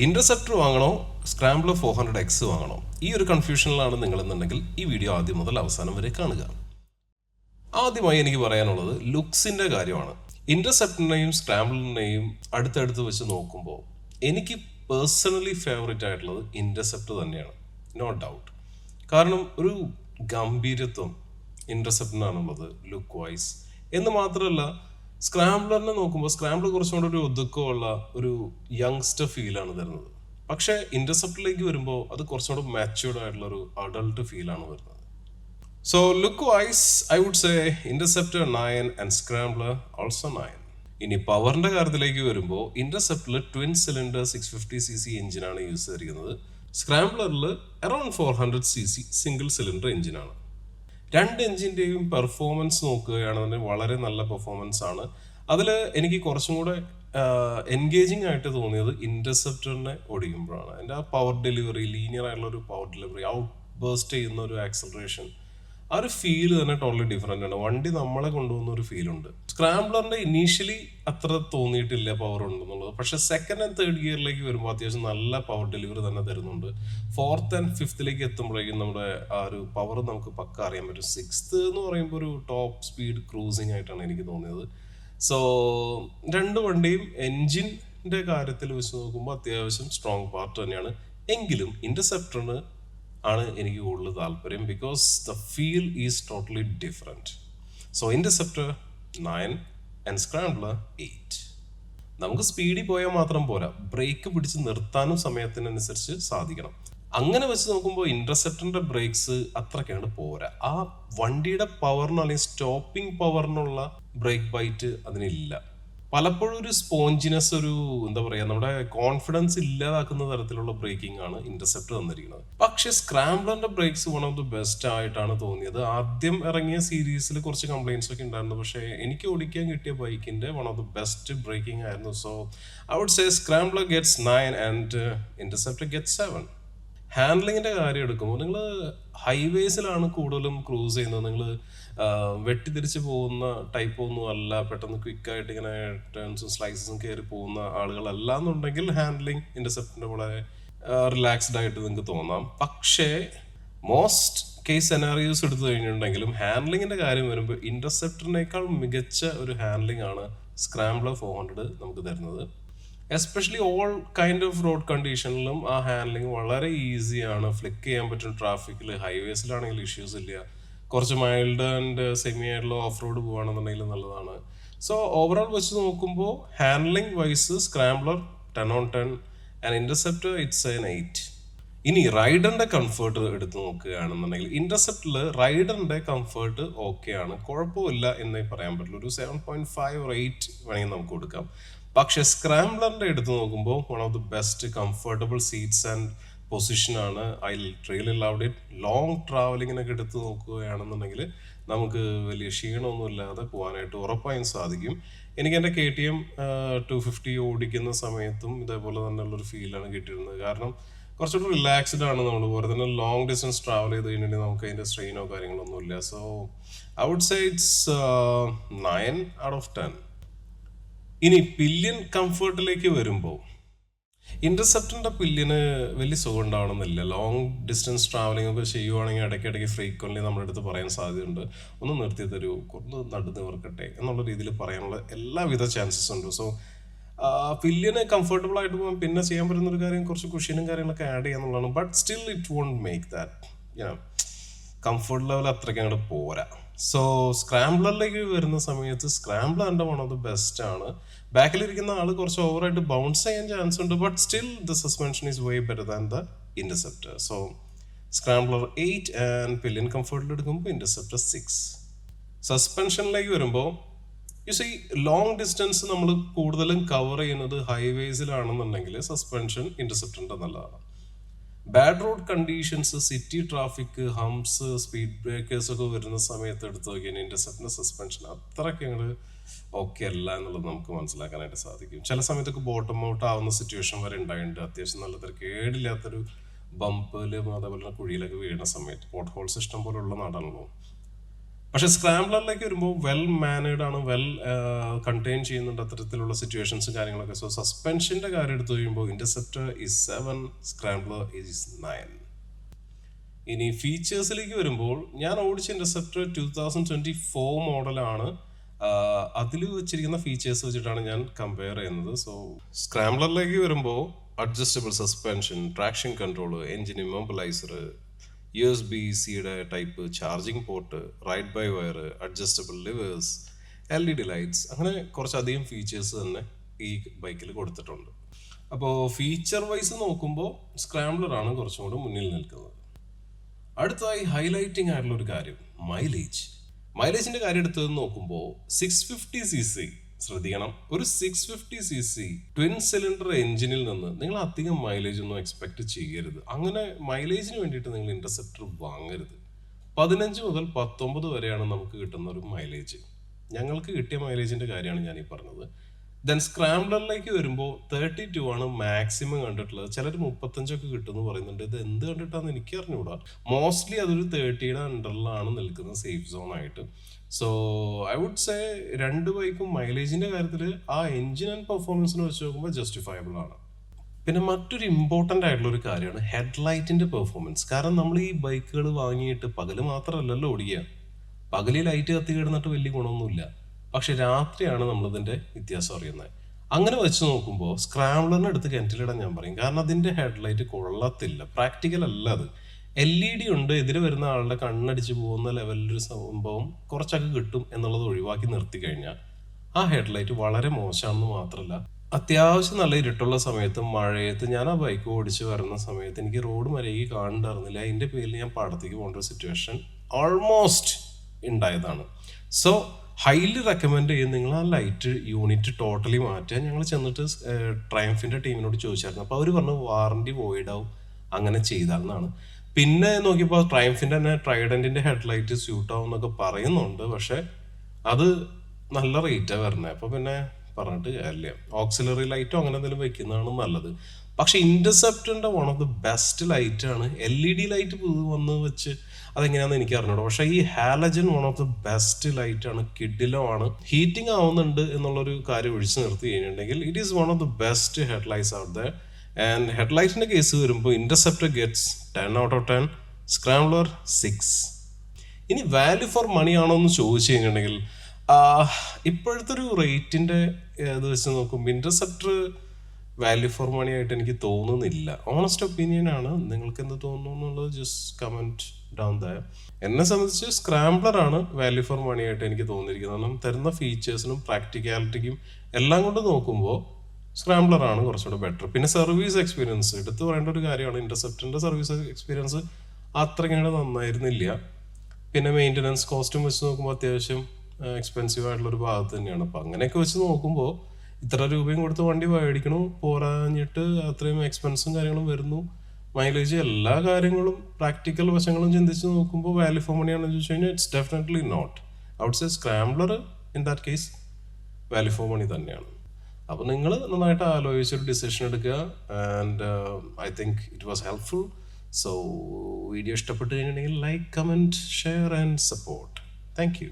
Interceptor വാങ്ങണോ scrambler 400X വാങ്ങണോ? ഈ ഒരു കൺഫ്യൂഷനിലാണ് നിങ്ങളെന്നുണ്ടെങ്കിൽ ഈ വീഡിയോ ആദ്യം മുതൽ അവസാനം വരെ കാണുക. ആദ്യമായി എനിക്ക് പറയാനുള്ളത് ലുക്സിന്റെ കാര്യമാണ്. ഇന്റർസെപ്റ്ററിനെയും സ്ക്രാംബ്ലറിനെയും അടുത്തടുത്ത് വെച്ച് നോക്കുമ്പോൾ എനിക്ക് പേഴ്സണലി ഫേവറേറ്റ് ആയിട്ടുള്ളത് ഇന്റർസെപ്റ്റർ തന്നെയാണ്, നോ ഡൗട്ട്. കാരണം ഒരു ഗംഭീരത്വം ഇന്റർസെപ്റ്ററിനാണുള്ളത് ലുക്ക് വൈസ് എന്ന് മാത്രമല്ല, സ്ക്രാംബ്ലറിനെ നോക്കുമ്പോൾ സ്ക്രാംബ്ലർ കുറച്ചും കൂടെ ഒരു ഒതുക്കമുള്ള ഒരു യങ്സ്റ്റർ ഫീലാണ് തരുന്നത്. പക്ഷേ ഇന്റർസെപ്റ്ററിലേക്ക് വരുമ്പോൾ അത് കുറച്ചും കൂടെ മാച്യൂർഡ് ആയിട്ടുള്ള ഒരു അഡൾട്ട് ഫീലാണ് വരുന്നത്. So look wise I would say interceptor 9 and scrambler also 9. ഇനി പവറിന്റെ കാര്യത്തിലേക്ക് വരുമ്പോൾ ഇന്റർസെപ്റ്ററിൽ ട്വിൻ സിലിണ്ടർ 650cc എഞ്ചിനാണ് യൂസ് ചെയ്തിരിക്കുന്നത്. സ്ക്രാംബ്ലറിൽ അറൌണ്ട് 400cc സിംഗിൾ സിലിണ്ടർ എഞ്ചിനാണ്. രണ്ട് എഞ്ചിൻ്റെയും പെർഫോമൻസ് നോക്കുകയാണെന്നുണ്ടെങ്കിൽ വളരെ നല്ല പെർഫോമൻസ് ആണ്. അതിൽ എനിക്ക് കുറച്ചും കൂടെ എൻഗേജിങ് ആയിട്ട് തോന്നിയത് ഇന്റർസെപ്റ്ററിനെ ഓടിക്കുമ്പോഴാണ്. അതിൻ്റെ ആ പവർ ഡെലിവറി, ലീനിയർ ആയിട്ടുള്ള ഒരു പവർ ഡെലിവറി, ഔട്ട് ബേസ്റ്റ് ചെയ്യുന്ന ഒരു ആക്സലറേഷൻ, ആ ഒരു ഫീൽ തന്നെ ടോട്ടലി ഡിഫറെൻ്റ് ആണ്. വണ്ടി നമ്മളെ കൊണ്ടുപോകുന്ന ഒരു ഫീലുണ്ട്. സ്ക്രാംബ്ലറിന്റെ ഇനീഷ്യലി അത്ര തോന്നിയിട്ടില്ല പവർ ഉണ്ടെന്നുള്ളത്. പക്ഷെ സെക്കൻഡ് ആൻഡ് തേർഡ് ഗിയറിലേക്ക് വരുമ്പോൾ അത്യാവശ്യം നല്ല പവർ ഡെലിവറി തന്നെ തരുന്നുണ്ട്. ഫോർത്ത് ആൻഡ് ഫിഫ്ത്തിലേക്ക് എത്തുമ്പോഴേക്കും നമ്മുടെ ആ ഒരു പവർ നമുക്ക് പക്ക അറിയാൻ പറ്റും. സിക്സ്ത് എന്ന് പറയുമ്പോൾ ഒരു ടോപ്പ് സ്പീഡ് ക്രൂസിങ് ആയിട്ടാണ് എനിക്ക് തോന്നിയത്. സോ രണ്ട് വണ്ടിയും എൻജിൻ്റെ കാര്യത്തിൽ വെച്ച് നോക്കുമ്പോൾ അത്യാവശ്യം സ്ട്രോങ് പാർട്ട് തന്നെയാണ്. എങ്കിലും ഇന്റർസെപ്റ്ററിന് ആണ് എനിക്ക് കൂടുതൽ താല്പര്യം, because the feel is totally different. So interceptor 9 and scrambler 8. നമുക്ക് സ്പീഡിൽ പോയാൽ മാത്രം പോരാ, ബ്രേക്ക് പിടിച്ച് നിർത്താനും സമയത്തിനനുസരിച്ച് സാധിക്കണം. അങ്ങനെ വെച്ച് നോക്കുമ്പോൾ ഇന്റർസെപ്റ്ററിന്റെ ബ്രേക്സ് അത്രയ്ക്കാണ്ട് പോരാ. ആ വണ്ടിയുടെ പവറിന് അല്ലെങ്കിൽ സ്റ്റോപ്പിംഗ് പവറിനുള്ള ബ്രേക്ക് ബൈറ്റ് അതിനില്ല. പലപ്പോഴും ഒരു സ്പോഞ്ചിനെസ്, ഒരു എന്താ പറയുക, നമ്മുടെ കോൺഫിഡൻസ് ഇല്ലാതാക്കുന്ന തരത്തിലുള്ള ബ്രേക്കിംഗ് ആണ് ഇന്റർസെപ്റ്റർ തന്നിരിക്കുന്നത്. പക്ഷേ സ്ക്രാംബ്ലറിന്റെ brakes one of the best ആയിട്ടാണ് തോന്നിയത്. ആദ്യം ഇറങ്ങിയ സീരീസിൽ കുറച്ച് കംപ്ലൈൻറ്റ്സ് ഒക്കെ ഉണ്ടായിരുന്നു, പക്ഷേ എനിക്ക് ഓടിക്കാൻ കിട്ടിയ ബൈക്കിന്റെ one of the best braking ആയിരുന്നു. So I would say Scrambler gets 9 and Interceptor gets 7. ഹാൻഡ്ലിങ്ങിന്റെ കാര്യം എടുക്കുമ്പോൾ നിങ്ങൾ ഹൈവേസിലാണ് കൂടുതലും ക്രൂസ് ചെയ്യുന്നത്. നിങ്ങൾ വെട്ടിത്തിരിച്ച് പോകുന്ന ടൈപ്പ് ഒന്നും അല്ല, പെട്ടെന്ന് ക്വിക്കായിട്ട് ഇങ്ങനെ ടേൺസും സ്ലൈസസും കയറി പോകുന്ന ആളുകളല്ല എന്നുണ്ടെങ്കിൽ ഹാൻഡ്ലിങ് ഇന്റർസെപ്റ്ററിന്റെ വളരെ റിലാക്സ്ഡ് ആയിട്ട് നിങ്ങൾക്ക് തോന്നാം. പക്ഷേ മോസ്റ്റ് കേസ് സെനാറിയോസ് എടുത്തു കഴിഞ്ഞിട്ടുണ്ടെങ്കിലും ഹാൻഡ്ലിങ്ങിന്റെ കാര്യം വരുമ്പോൾ ഇന്റർസെപ്റ്ററിനേക്കാൾ മികച്ച ഒരു ഹാൻഡ്ലിംഗ് ആണ് സ്ക്രാംബ്ലർ 400 നമുക്ക് തരുന്നത്. Especially all kind of road കണ്ടീഷനിലും ആ ഹാൻഡ്ലിങ് വളരെ ഈസിയാണ്. ഫ്ലിക്ക് ചെയ്യാൻ പറ്റും ട്രാഫിക്കിൽ. ഹൈവേസിലാണെങ്കിൽ ഇഷ്യൂസ് ഇല്ല. കുറച്ച് മൈൽഡ് ആൻഡ് സെമി ആയിട്ടുള്ള ഓഫ് റോഡ് പോകുകയാണെന്നുണ്ടെങ്കിൽ നല്ലതാണ്. സോ ഓവറോൾ വെച്ച് നോക്കുമ്പോൾ handling wise scrambler 10 on 10 and interceptor it's an 8. ഇനി റൈഡറിന്റെ കംഫർട്ട് എടുത്ത് നോക്കുകയാണെന്നുണ്ടെങ്കിൽ ഇന്റർസെപ്റ്ററിൽ റൈഡറിന്റെ കംഫർട്ട് ഓക്കെ ആണ്, കുഴപ്പമില്ല എന്നേ പറയാൻ പറ്റുള്ളൂ. ഒരു 7.5 or 8 വേണമെങ്കിൽ നമുക്ക് കൊടുക്കാം. പക്ഷെ സ്ക്രാംബ്ലറിന്റെ എടുത്ത് നോക്കുമ്പോൾ one of the best comfortable seats and പൊസിഷനാണ്. I really loved it. Long ട്രാവലിങ്ങിനൊക്കെ എടുത്ത് നോക്കുകയാണെന്നുണ്ടെങ്കിൽ നമുക്ക് വലിയ ക്ഷീണമൊന്നും ഇല്ലാതെ പോകാനായിട്ട് ഉറപ്പായും സാധിക്കും. എനിക്ക് എൻ്റെ KTM 250 ഓടിക്കുന്ന സമയത്തും ഇതേപോലെ തന്നെയുള്ളൊരു ഫീലാണ് കിട്ടിയിരുന്നത്. കാരണം കുറച്ചുകൂടി റിലാക്സ്ഡ് ആണ് നമ്മൾ. പോലെ തന്നെ ലോങ് ഡിസ്റ്റൻസ് ട്രാവൽ ചെയ്ത് കഴിഞ്ഞിട്ടുണ്ടെങ്കിൽ നമുക്ക് അതിൻ്റെ സ്ട്രെയിനോ കാര്യങ്ങളൊന്നും ഇല്ല. So I would say it's 9 out of 10. ഇനി പില്യൻ കംഫർട്ടിലേക്ക് വരുമ്പോൾ ഇന്റർസെപ്റ്ററിന്റെ പില്യന് വലിയ സുഖം ഉണ്ടാവണമെന്നില്ല. ലോങ് ഡിസ്റ്റൻസ് ട്രാവലിംഗ് ഒക്കെ ചെയ്യുവാണെങ്കിൽ ഇടയ്ക്കിടയ്ക്ക് ഫ്രീക്വൻ്റ്ലി നമ്മുടെ അടുത്ത് പറയാൻ സാധ്യതയുണ്ട്, ഒന്ന് നിർത്തി തരൂ, ഒന്ന് നടുന്ന് നിവർക്കട്ടെ എന്നുള്ള രീതിയിൽ പറയാനുള്ള എല്ലാവിധ ചാൻസസ് ഉണ്ട്. സോ പില്യന് കംഫർട്ടബിൾ ആയിട്ട് പോകാൻ പിന്നെ ചെയ്യാൻ പറ്റുന്ന ഒരു കാര്യം കുറച്ച് കുഷ്യനും കാര്യങ്ങളൊക്കെ ആഡ് ചെയ്യാന്നുള്ളതാണ്. But still it won't make that comfort level അത്രയ്ക്ക് അങ്ങോട്ട് പോരാ. സോ സ്ക്രാംബ്ലറിലേക്ക് വരുന്ന സമയത്ത് സ്ക്രാംബ്ലറിന്റെ വൺ ഓഫ് ദി ബെസ്റ്റ് ആണ്. ബാക്കിലിരിക്കുന്ന ആൾ കുറച്ച് ഓവറായിട്ട് ബൗൺസ് ചെയ്യാൻ ചാൻസ് ഉണ്ട്, but still the suspension is way better than the Interceptor. So Scrambler 8 and pillion കംഫർട്ടിൽ എടുക്കുമ്പോൾ ഇന്റർസെപ്റ്റർ 6. സസ്പെൻഷനിലേക്ക് വരുമ്പോൾ ലോങ് ഡിസ്റ്റൻസ് നമ്മൾ കൂടുതലും കവർ ചെയ്യുന്നത് ഹൈവേസിലാണെന്നുണ്ടെങ്കിൽ സസ്പെൻഷൻ ഇന്റർസെപ്റ്ററിന്റെ നല്ലതാണ്. Bad road conditions, city traffic, humps, speed breakers ഒക്കെ വരുന്ന സമയത്ത് എടുത്ത് നോക്കിയാൽ ഇന്റർസെപ്റ്ററിന്റെ സസ്പെൻഷൻ അത്രയ്ക്ക് അങ്ങോട്ട് ഓക്കെ അല്ല എന്നുള്ളത് നമുക്ക് മനസ്സിലാക്കാനായിട്ട് സാധിക്കും. ചില സമയത്തൊക്കെ ബോട്ടം ഔട്ട് ആവുന്ന സിറ്റുവേഷൻ വരെ ഉണ്ടായിട്ടുണ്ട്. അത്യാവശ്യം നല്ല കേടില്ലാത്തൊരു ബമ്പിലും അതേപോലെ കുഴിയിലൊക്കെ വീഴുന്ന സമയത്ത്. പോട്ട് ഹോൾസ് ഇഷ്ടം പോലുള്ള നാടാണല്ലോ. പക്ഷെ സ്ക്രാംബ്ലറിലേക്ക് വരുമ്പോൾ വെൽ മാനേഡ് ആണ്, വെൽ കണ്ടെയ്ൻ ചെയ്യുന്നുണ്ട് അത്തരത്തിലുള്ള സിറ്റുവേഷൻസും കാര്യങ്ങളൊക്കെ. സോ സസ്പെൻഷൻ്റെ കാര്യം എടുത്തു കഴിയുമ്പോൾ ഇന്റർസെപ്റ്റർ ഈസ് 7, സ്ക്രാംബ്ലർ ഈസ് 9. ഇനി ഫീച്ചേഴ്സിലേക്ക് വരുമ്പോൾ ഞാൻ ഓടിച്ച ഇന്റർസെപ്റ്റർ 2024 മോഡലാണ്. അതിൽ വെച്ചിരിക്കുന്ന ഫീച്ചേഴ്സ് വെച്ചിട്ടാണ് ഞാൻ കമ്പയർ ചെയ്യുന്നത്. സോ സ്ക്രാംബ്ലറിലേക്ക് വരുമ്പോൾ adjustable suspension, traction control, engine immobiliser, USB-Cയുടെ type charging port, ride by wire, adjustable levers, LED lights, അങ്ങനെ കുറച്ചധികം ഫീച്ചേഴ്സ് തന്നെ ഈ ബൈക്കിൽ കൊടുത്തിട്ടുണ്ട്. അപ്പോൾ ഫീച്ചർ വൈസ് നോക്കുമ്പോൾ സ്ക്രാംബ്ലറാണ് കുറച്ചും കൂടെ മുന്നിൽ നിൽക്കുന്നത്. അടുത്തതായി ഹൈലൈറ്റിംഗ് ആയിട്ടുള്ള ഒരു കാര്യം, മൈലേജിന്റെ കാര്യം എടുത്ത് നോക്കുമ്പോൾ 650cc, ശ്രദ്ധിക്കണം, ഒരു 650cc ട്വിൻ സിലിണ്ടർ എഞ്ചിനിൽ നിന്ന് നിങ്ങൾ അധികം മൈലേജ് ഒന്നും എക്സ്പെക്ട് ചെയ്യരുത്. അങ്ങനെ മൈലേജിന് വേണ്ടിയിട്ട് നിങ്ങൾ ഇന്റർസെപ്റ്റർ വാങ്ങരുത്. 15 മുതൽ 19 വരെയാണ് നമുക്ക് കിട്ടുന്ന ഒരു മൈലേജ്. ഞങ്ങൾക്ക് കിട്ടിയ മൈലേജിന്റെ കാര്യമാണ് ഞാൻ ഈ പറഞ്ഞത്. ദെൻ സ്ക്രാംബ്ലറിലേക്ക് വരുമ്പോൾ 32 ആണ് മാക്സിമം കണ്ടിട്ടുള്ളത്. ചിലർ 35 കിട്ടുമെന്ന് പറയുന്നുണ്ട്. ഇത് എന്ത് കണ്ടിട്ടാന്ന് എനിക്ക് അറിഞ്ഞുകൂടാ. മോസ്റ്റ്ലി അതൊരു 30യുടെ അണ്ടറിലാണ് നിൽക്കുന്നത്, സേഫ് സോൺ ആയിട്ട്. സോ ഐ വുഡ് സേ രണ്ട് ബൈക്കും മൈലേജിന്റെ കാര്യത്തിൽ ആ എഞ്ചിൻ ആൻഡ് പെർഫോമൻസിനെ വെച്ച് നോക്കുമ്പോൾ ജസ്റ്റിഫയബിൾ ആണ്. പിന്നെ മറ്റൊരു ഇമ്പോർട്ടൻ്റ് ആയിട്ടുള്ള ഒരു കാര്യമാണ് ഹെഡ്ലൈറ്റിന്റെ പെർഫോമൻസ്. കാരണം നമ്മൾ ഈ ബൈക്കുകൾ വാങ്ങിയിട്ട് പകല് മാത്രമല്ലല്ലോ ഓടിക്കുക. പകലിൽ ലൈറ്റ് കത്തി കിടന്നിട്ട് വലിയ ഗുണമൊന്നുമില്ല. പക്ഷെ രാത്രിയാണ് നമ്മളിതിൻ്റെ വ്യത്യാസം അറിയുന്നത്. അങ്ങനെ വെച്ച് നോക്കുമ്പോൾ സ്ക്രാംബ്ലറിന് എടുത്ത് കിണറ്റിലിടാൻ ഞാൻ പറയും. കാരണം അതിൻ്റെ ഹെഡ്ലൈറ്റ് കൊള്ളത്തില്ല, പ്രാക്ടിക്കൽ അല്ല അത്. LED ഉണ്ട്, എതിരെ വരുന്ന ആളുടെ കണ്ണടിച്ച് പോകുന്ന ലെവലിലൊരു സംഭവം കുറച്ചൊക്കെ കിട്ടും എന്നുള്ളത് ഒഴിവാക്കി നിർത്തി കഴിഞ്ഞാൽ ആ ഹെഡ്ലൈറ്റ് വളരെ മോശമാണെന്ന് മാത്രമല്ല, അത്യാവശ്യം നല്ല ഇരുട്ടുള്ള സമയത്ത്, മഴയത്ത്, ഞാൻ ആ ബൈക്ക് ഓടിച്ച് വരുന്ന സമയത്ത് എനിക്ക് റോഡ് മര്യാദയ്ക്ക് കാണുന്നുണ്ടായിരുന്നില്ല. അതിൻ്റെ പേരിൽ ഞാൻ പാടത്തേക്ക് പോകേണ്ട ഒരു സിറ്റുവേഷൻ ഓൾമോസ്റ്റ് ഉണ്ടായതാണ്. സോ ഹൈലി റെക്കമെൻഡ് ചെയ്യും നിങ്ങൾ ആ ലൈറ്റ് യൂണിറ്റ് ടോട്ടലി മാറ്റാൻ. ഞങ്ങൾ ചെന്നിട്ട് ട്രയംഫിൻ്റെ ടീമിനോട് ചോദിച്ചായിരുന്നു. അപ്പോൾ അവർ പറഞ്ഞു വാറണ്ടി വോയിഡ് ആവും അങ്ങനെ ചെയ്താലെന്നാണ്. പിന്നെ നോക്കിയപ്പോൾ ട്രയംഫിൻ്റെ തന്നെ ട്രൈഡൻറ്റിൻ്റെ ഹെഡ്ലൈറ്റ് സ്യൂട്ട് ആവും എന്നൊക്കെ പറയുന്നുണ്ട്. പക്ഷേ അത് നല്ല റേറ്റാണ് വരുന്നത്. അപ്പോൾ പിന്നെ പറഞ്ഞിട്ട് കാര്യമില്ല. ഓക്സിലറി ലൈറ്റോ അങ്ങനെ എന്തെങ്കിലും വെക്കുന്നതാണ് നല്ലത്. പക്ഷെ ഇന്റർസെപ്റ്ററിന്റെ വൺ ഓഫ് ദി ബെസ്റ്റ് ലൈറ്റാണ്. LED ലൈറ്റ് വന്ന് വെച്ച് അതെങ്ങനെയാണെന്ന് എനിക്ക് അറിഞ്ഞൂടോ. പക്ഷെ ഈ halogen one of the best ലൈറ്റാണ്, കിഡിലുമാണ്. ഹീറ്റിംഗ് ആവുന്നുണ്ട് എന്നുള്ളൊരു കാര്യം ഒഴിച്ചു നിർത്തി കഴിഞ്ഞിട്ടുണ്ടെങ്കിൽ it is one of the best headlights out there. And ഹെഡ്ലൈറ്റിന്റെ കേസ് വരുമ്പോൾ Interceptor gets 10 out of 10, Scrambler 6. ഇനി വാല്യൂ ഫോർ മണി ആണോ എന്ന് ചോദിച്ചു കഴിഞ്ഞിട്ടുണ്ടെങ്കിൽ ഇപ്പോഴത്തെ ഒരു റേറ്റിന്റെ ഇത് വെച്ച് നോക്കുമ്പോൾ ഇന്റർസെപ്റ്റർ വാല്യൂ ഫോർ മണി ആയിട്ട് എനിക്ക് തോന്നുന്നില്ല. ഓണസ്റ്റ് ഒപ്പീനിയൻ ആണ്. നിങ്ങൾക്ക് എന്ത് തോന്നുന്നു എന്നുള്ളത് ജസ്റ്റ് കമന്റ് ഡൗൺ ദയർ. എന്നെ സംബന്ധിച്ച് സ്ക്രാംബ്ലർ ആണ് വാല്യൂ ഫോർ മണി ആയിട്ട് എനിക്ക് തോന്നിയിരിക്കുന്നത്. കാരണം തരുന്ന ഫീച്ചേഴ്സിനും പ്രാക്ടിക്കാലിറ്റിക്കും എല്ലാം കൊണ്ട് നോക്കുമ്പോൾ സ്ക്രാംബ്ലർ ആണ് കുറച്ചുകൂടെ ബെറ്റർ. പിന്നെ സർവീസ് എക്സ്പീരിയൻസ് എടുത്തു പറയേണ്ട ഒരു കാര്യമാണ്. ഇന്റർസെപ്റ്ററിന്റെ സർവീസ് എക്സ്പീരിയൻസ് അത്രയ്ക്ക് നന്നായിരുന്നില്ല. പിന്നെ മെയിൻ്റനൻസ് കോസ്റ്റും വെച്ച് നോക്കുമ്പോൾ അത്യാവശ്യം എക്സ്പെൻസീവ് ആയിട്ടുള്ള ഒരു ഭാഗത്ത് തന്നെയാണ്. അപ്പം അങ്ങനെയൊക്കെ വെച്ച് നോക്കുമ്പോൾ ഇത്ര രൂപയും കൊടുത്ത് വണ്ടി മേടിക്കണു, പോരാഞ്ഞിട്ട് അത്രയും എക്സ്പെൻസും കാര്യങ്ങളും വരുന്നു, മൈലേജ്, എല്ലാ കാര്യങ്ങളും പ്രാക്ടിക്കൽ വശങ്ങളും ചിന്തിച്ച് നോക്കുമ്പോൾ വാല്യൂ ഫോർ മണി ആണെന്ന് ചോദിച്ചു കഴിഞ്ഞാൽ it's definitely not. Outside scrambler in that case value for money തന്നെയാണ്. അപ്പോൾ നിങ്ങൾ നന്നായിട്ട് ആലോചിച്ചൊരു ഡിസിഷൻ എടുക്കുക. And I think it was helpful. So video ഇഷ്ടപ്പെട്ട് കഴിഞ്ഞിട്ടുണ്ടെങ്കിൽ like, comment, share and support. Thank U.